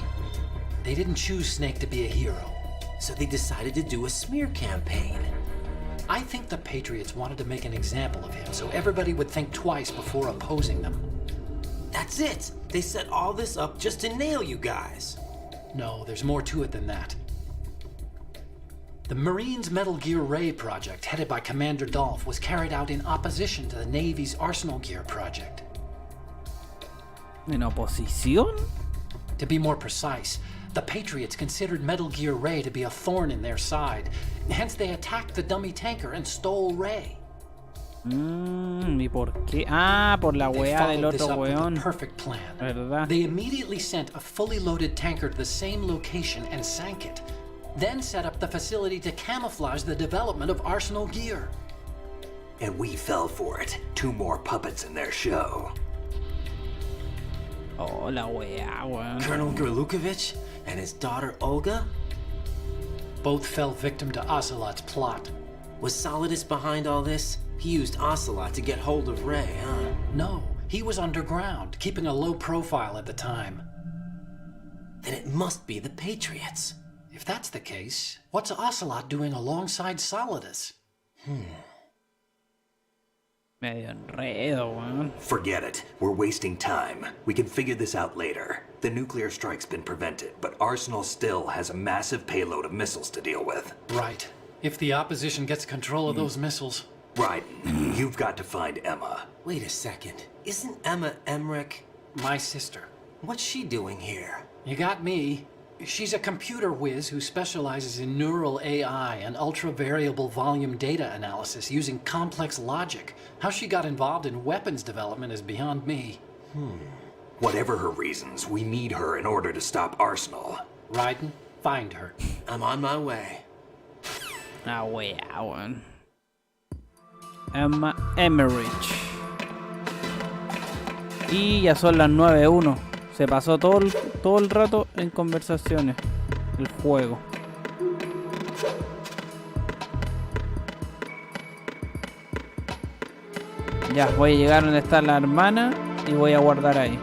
They didn't choose Snake to be a hero. So they decided to do a smear campaign. I think the Patriots wanted to make an example of him so everybody would think twice before opposing them. That's it! They set all this up just to nail you guys. No, there's more to it than that. The Marines' Metal Gear Ray project, headed by Commander Dolph, was carried out in opposition to the Navy's Arsenal Gear project. ¿En oposición? To be more precise, the Patriots considered Metal Gear Ray to be a thorn in their side. Hence, they attacked the dummy tanker and stole Ray. ¿Y por qué? Ah, por la They weá followed del this otro up with a weón. perfect plan. ¿Verdad? They immediately sent a fully loaded tanker to the same location and sank it. Then set up the facility to camouflage the development of Arsenal Gear. And we fell for it. 2 more puppets in their show. Oh, la weá, weón. Colonel Gerlukovich and his daughter Olga? Both fell victim to Ocelot's plot. Was Solidus behind all this? He used Ocelot to get hold of Ray, huh? No, he was underground, keeping a low profile at the time. Then it must be the Patriots. If that's the case, what's Ocelot doing alongside Solidus? Medio enredo, weón. Forget it. We're wasting time. We can figure this out later. The nuclear strike's been prevented, but Arsenal still has a massive payload of missiles to deal with. Right. If the opposition gets control of those missiles. Right. You've got to find Emma. Wait a second. Isn't Emma Emmerich? My sister. What's she doing here? You got me. She's a computer whiz who specializes in neural AI and ultra-variable volume data analysis using complex logic. How she got involved in weapons development is beyond me. Whatever her reasons, we need her in order to stop Arsenal. Raiden, find her. I'm on my way. La weá, weón. Emma Emmerich. Y ya son las 9:01. Se pasó todo el rato en conversaciones. El juego. Ya, voy a llegar donde está la hermana y voy a guardar ahí.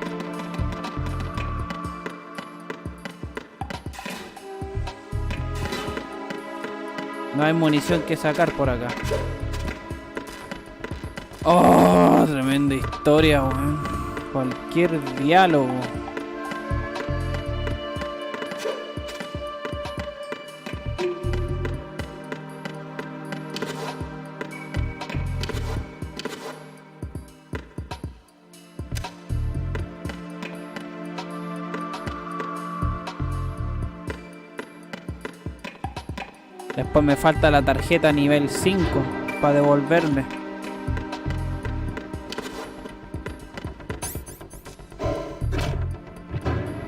No hay munición que sacar por acá. Oh, tremenda historia, weón. Cualquier diálogo. Después me falta la tarjeta nivel 5 para devolverme.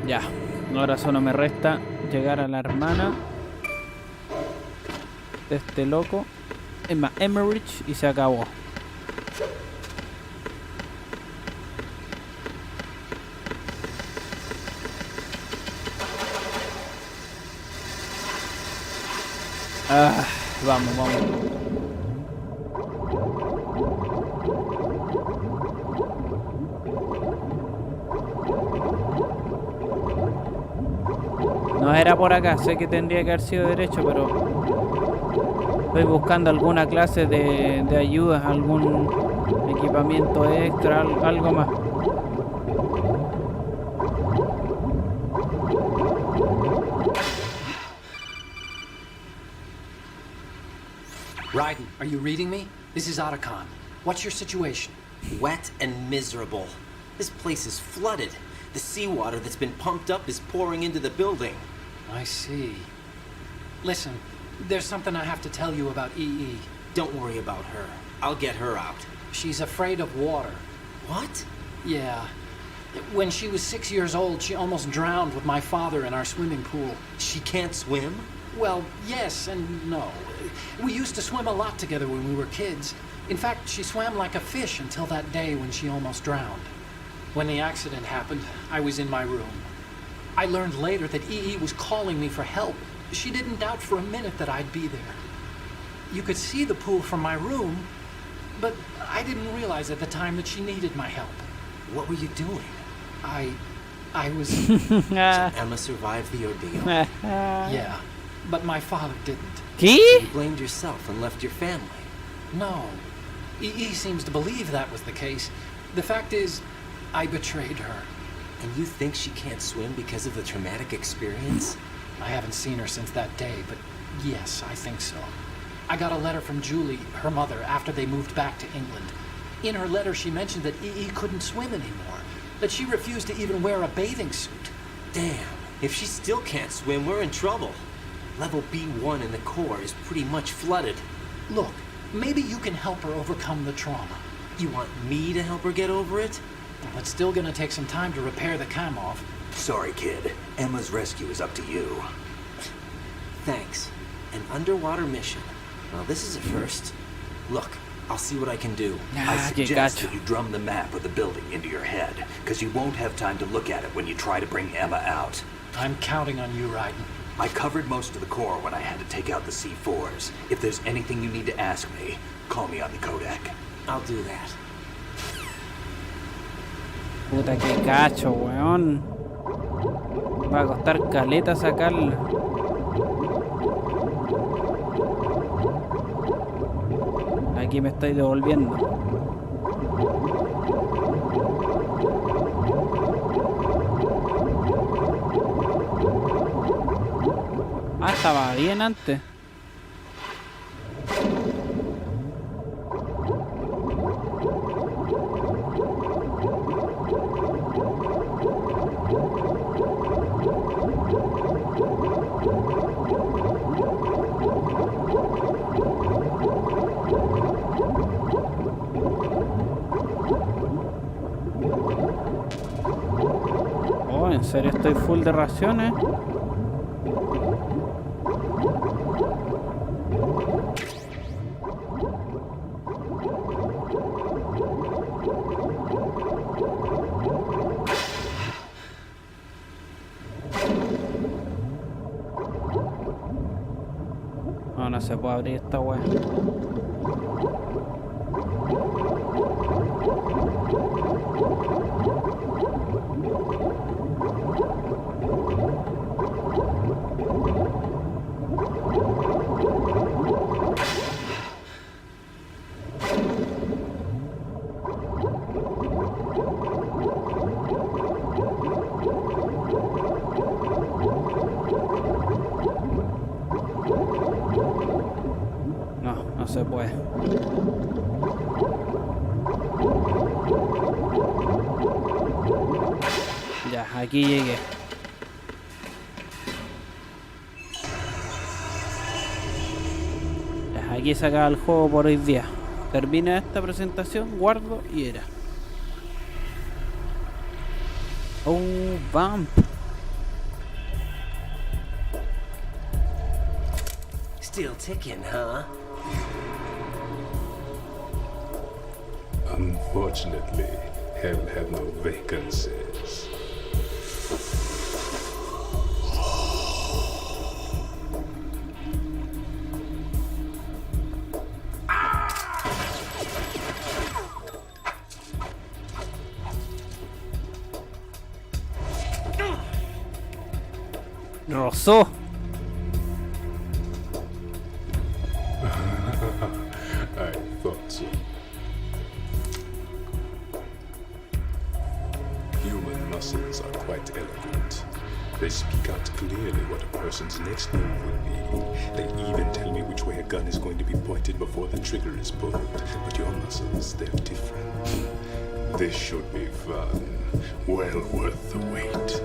Ya, ahora solo me resta llegar a la hermana de este loco, Emma Emmerich, y se acabó. Vamos, vamos. No era por acá, sé que tendría que haber sido derecho, pero estoy buscando alguna clase de ayuda, algún equipamiento extra, algo más. Raiden, are you reading me? This is Otacon. What's your situation? Wet and miserable. This place is flooded. The seawater that's been pumped up is pouring into the building. I see. Listen, there's something I have to tell you about EE. Don't worry about her. I'll get her out. She's afraid of water. What? Yeah. When she was 6 years old, she almost drowned with my father in our swimming pool. She can't swim? Well, yes and no. We used to swim a lot together when we were kids. In fact, she swam like a fish until that day when she almost drowned. When the accident happened, I was in my room. I learned later that EE was calling me for help. She didn't doubt for a minute that I'd be there. You could see the pool from my room, but I didn't realize at the time that she needed my help. What were you doing? I was... So Emma survived the ordeal. Yeah, but my father didn't. ¿Qué? You blamed yourself and left your family. No. EE seems to believe that was the case. The fact is, I betrayed her. And you think she can't swim because of the traumatic experience? I haven't seen her since that day, but yes, I think so. I got a letter from Julie, her mother, after they moved back to England. In her letter, she mentioned that EE couldn't swim anymore, that she refused to even wear a bathing suit. Damn, if she still can't swim, we're in trouble. Level B1 in the core is pretty much flooded. Look, maybe you can help her overcome the trauma. You want me to help her get over it? Well, it's still gonna take some time to repair the cam off. Sorry, kid. Emma's rescue is up to you. Thanks. An underwater mission. Well, this is a first. Look, I'll see what I can do. I que suggest gacho. that you drum the map of the building into your head, because you won't have time to look at it when you try to bring Emma out. I'm counting on you, Raiden. I covered most of the core when I had to take out the C4s. If there's anything you need to ask me, call me on the codec. I'll do that. Puta que cacho, weón. Va a costar caleta sacarla. Aquí me estoy devolviendo. Ah, estaba bien antes. Oh, en serio estoy full de raciones. No, no se puede abrir esta wea. No, no se puede. Ya, aquí llegué. Ya, aquí se acaba el juego por hoy día. Termina esta presentación, guardo y era. Oh, vamp. Still ticking, huh? Unfortunately, hell have no vacancies. Rozó. I thought so. Human muscles are quite eloquent. They speak out clearly what a person's next move will be. They even tell me which way a gun is going to be pointed before the trigger is pulled. But your muscles, they're different. This should be fun. Well worth the wait.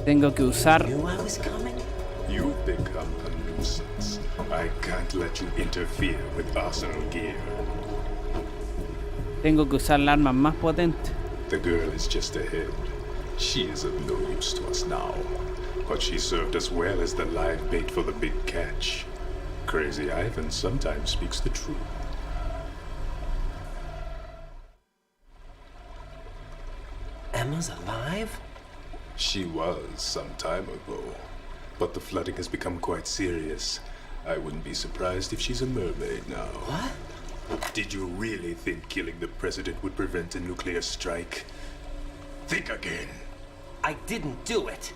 Tengo que usar. Knew I was coming? You've become a nuisance. I can't let you interfere with Arsenal gear. Tengo que usar la arma más potente. The girl is just ahead. She is of no use to us now, but she served us well as the live bait for the big catch. Crazy Ivan sometimes speaks the truth. Emma's alive? She was some time ago, but the flooding has become quite serious. I wouldn't be surprised if she's a mermaid now. What? Did you really think killing the president would prevent a nuclear strike? Think again. I didn't do it.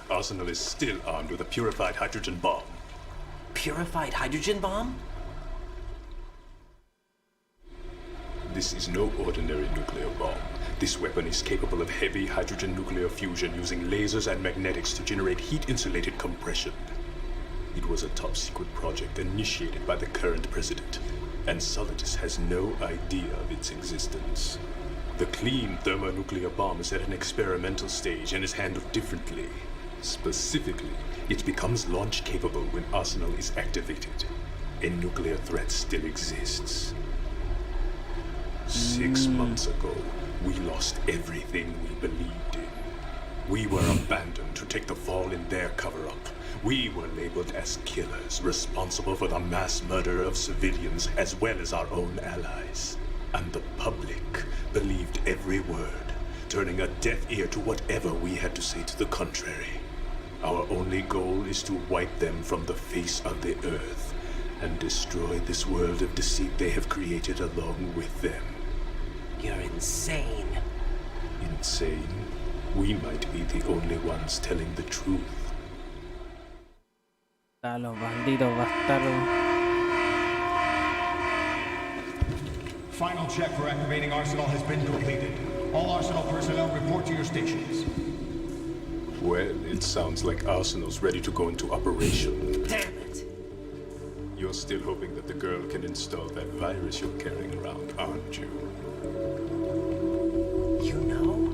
Arsenal is still armed with a purified hydrogen bomb. Purified hydrogen bomb? This is no ordinary nuclear bomb. This weapon is capable of heavy hydrogen nuclear fusion using lasers and magnetics to generate heat-insulated compression. It was a top-secret project initiated by the current president, and Solidus has no idea of its existence. The clean thermonuclear bomb is at an experimental stage and is handled differently. Specifically, it becomes launch-capable when Arsenal is activated. A nuclear threat still exists. 6 months ago, we lost everything we believed in. We were abandoned to take the fall in their cover-up. We were labeled as killers, responsible for the mass murder of civilians as well as our own allies. And the public believed every word, turning a deaf ear to whatever we had to say to the contrary. Our only goal is to wipe them from the face of the earth and destroy this world of deceit they have created along with them. You're insane. Insane? We might be the only ones telling the truth. A los malditos bastardos. Final check for activating Arsenal has been completed. All Arsenal personnel report to your stations. Well, it sounds like Arsenal's ready to go into operation. Damn it! You're still hoping that the girl can install that virus you're carrying around, aren't you? You know?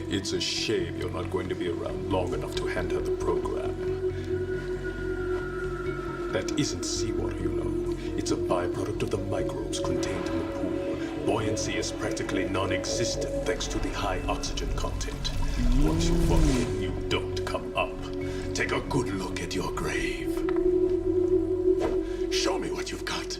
It's a shame you're not going to be around long enough to hand her the program. That isn't seawater, you know. It's a byproduct of the microbes contained in the pool. Buoyancy is practically non-existent thanks to the high oxygen content. Once you fall in, you don't come up. Take a good look at your grave. Show me what you've got.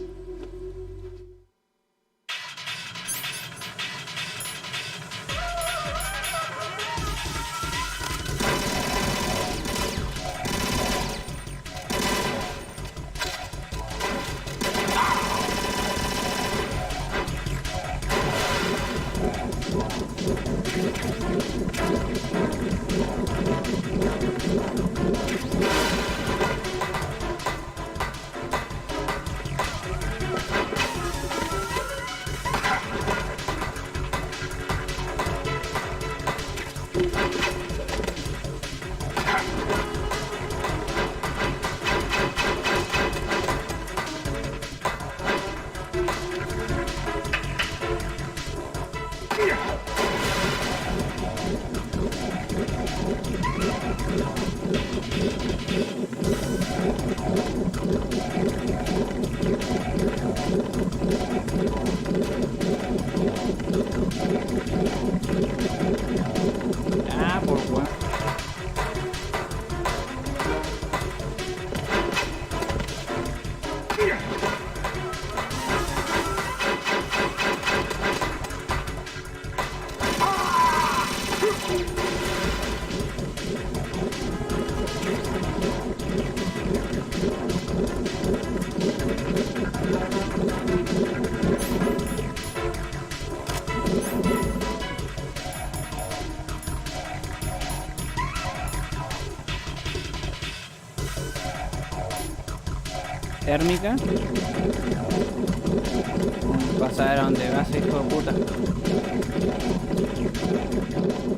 térmica. Pasar a donde vas, hijo de puta.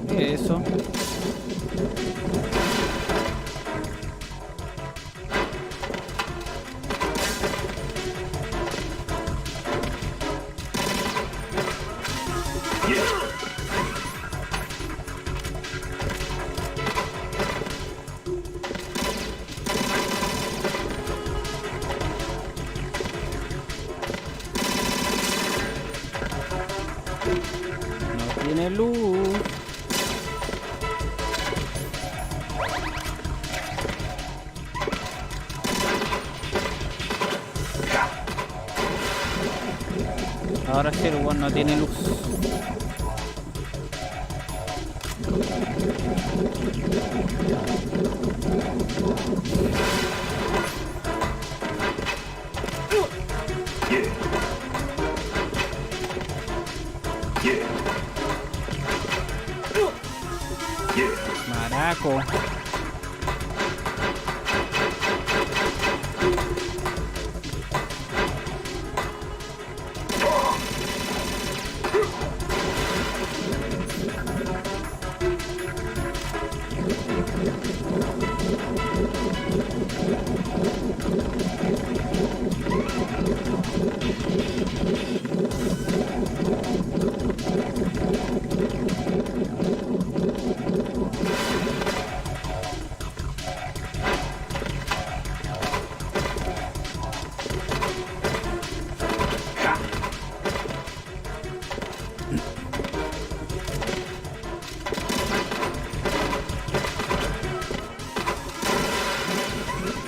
¿Qué es eso? No tiene luz. Ahora sí el weón no tiene luz. Maraco.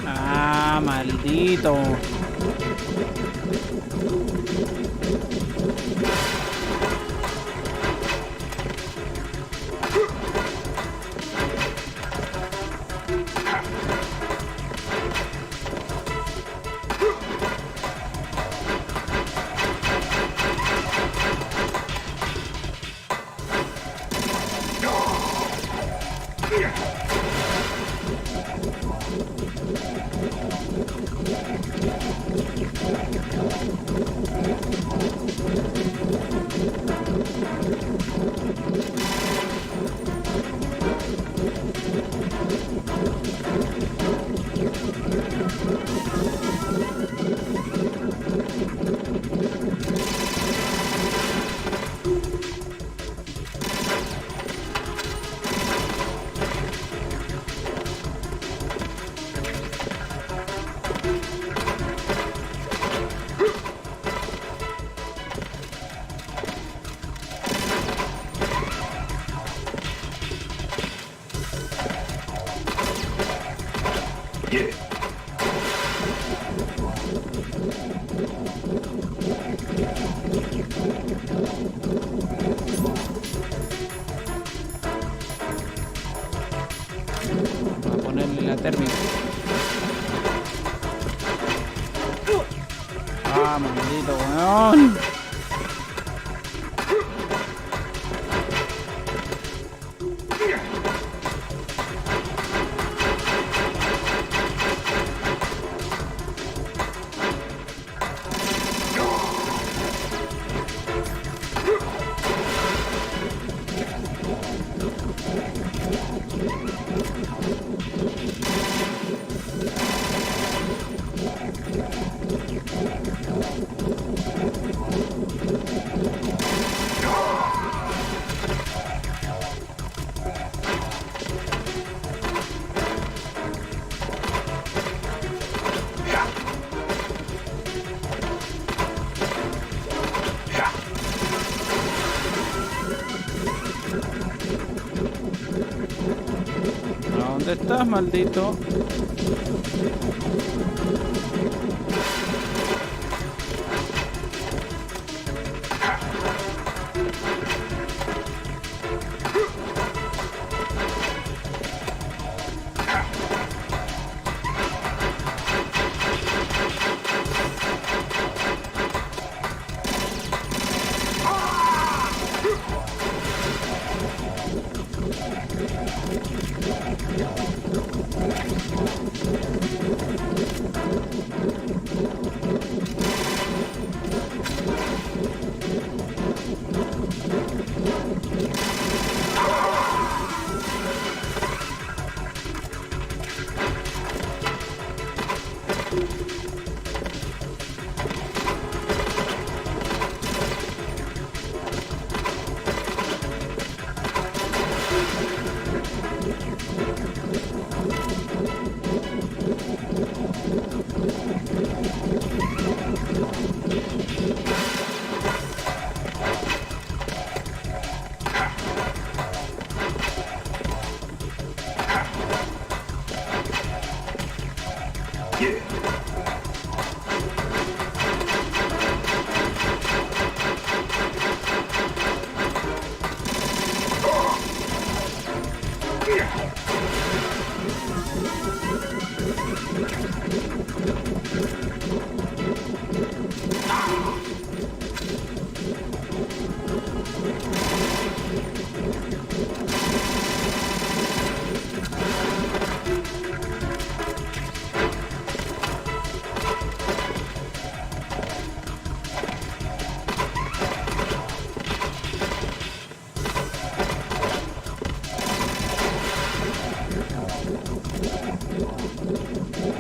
Ah, maldito. Vamos a ponerle la térmica. Ah, maldito weón. ¿Dónde estás, maldito?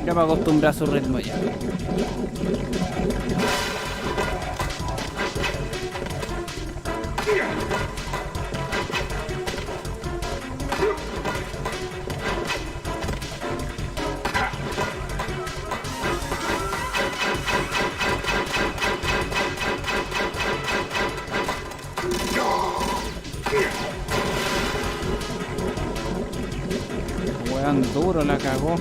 Ya me acostumbré a su ritmo ya. Weón duro, la cagó.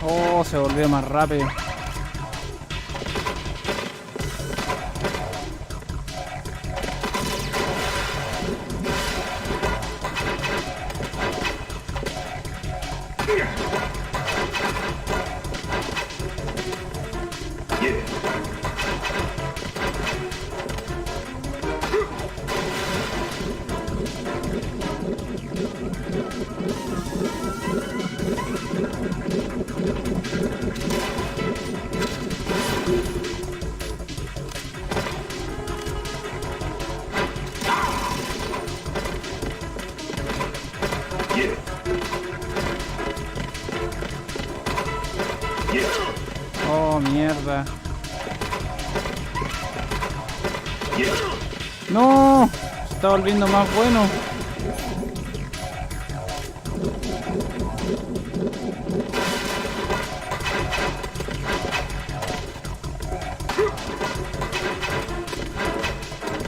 Oh, se volvió más rápido. Oh, mierda. No, se está volviendo más bueno.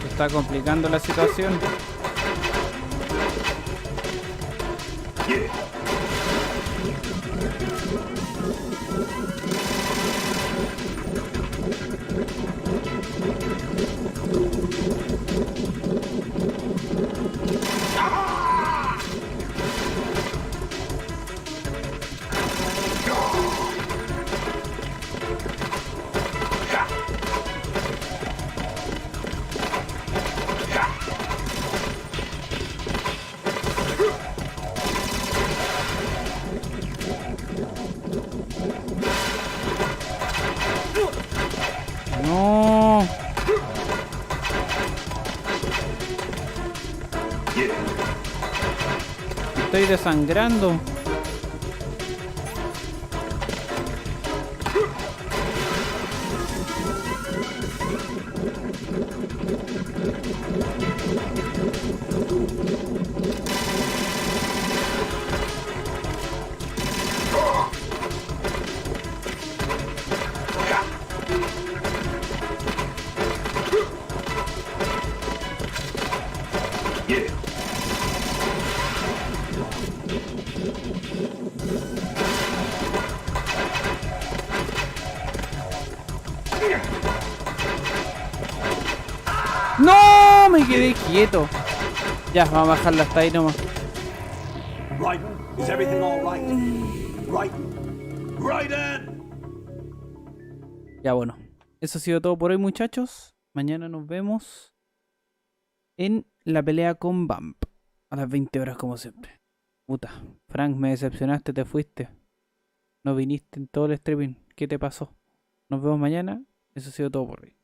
Se está complicando la situación. No. Estoy desangrando. ¡No! Me quedé quieto. Ya, vamos a bajarla hasta ahí nomás. Raiden, is everything all right? Raiden! Ya bueno. Eso ha sido todo por hoy, muchachos. Mañana nos vemos en la pelea con Vamp. A las 20 horas como siempre. Puta, Frank, me decepcionaste, te fuiste. No viniste en todo el streaming. ¿Qué te pasó? Nos vemos mañana. Eso ha sido todo por hoy.